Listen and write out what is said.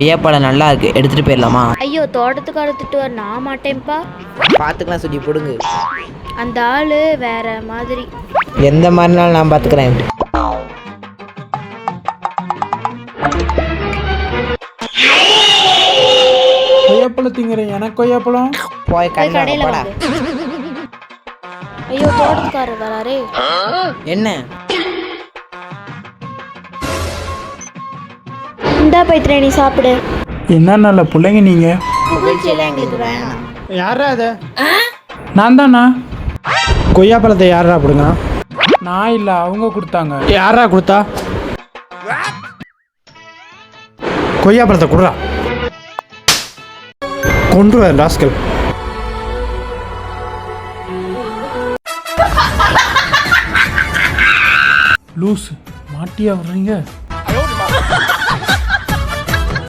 கொய்யாப்பழம் நல்லா இருக்கு, எடுத்துட்டு போயிடலாமா? ஐயோ தோட்டத்துக்கார திட்டுவார், நான் மாட்டேன்ப்பா. பார்த்துக்கலாம் சுஜி, போடுங்க. அந்த ஆளு வேற மாதிரி. எந்த மாதிரினாலும் நான் பார்த்துக்கிறேன். கொய்யாப்பழம் திங்கிறேன், எனக்கு கொய்யாப்பழம். போய் கடையில போடா. ஐயோ தோட்டத்துக்காரர் வராரே. என்ன? இந்தா பைத்திரே, நீ சாப்பிடு. என்ன நல்ல பிள்ளைங்க நீங்க. புகழ்ச்சியெல்லாம் எங்களுக்கு வேணாம். யாரா அது? நான் தானா? கொய்யாப்பழத்தை யாரா கொடுங்க? நான் இல்லை, அவங்க கொடுத்தாங்க. யாரா கொடுத்தா? கொய்யாப்பழத்தை கொடுறா. கொண்டு வர ராஸ்கல். லூஸ் மாட்டியா வர்றீங்க?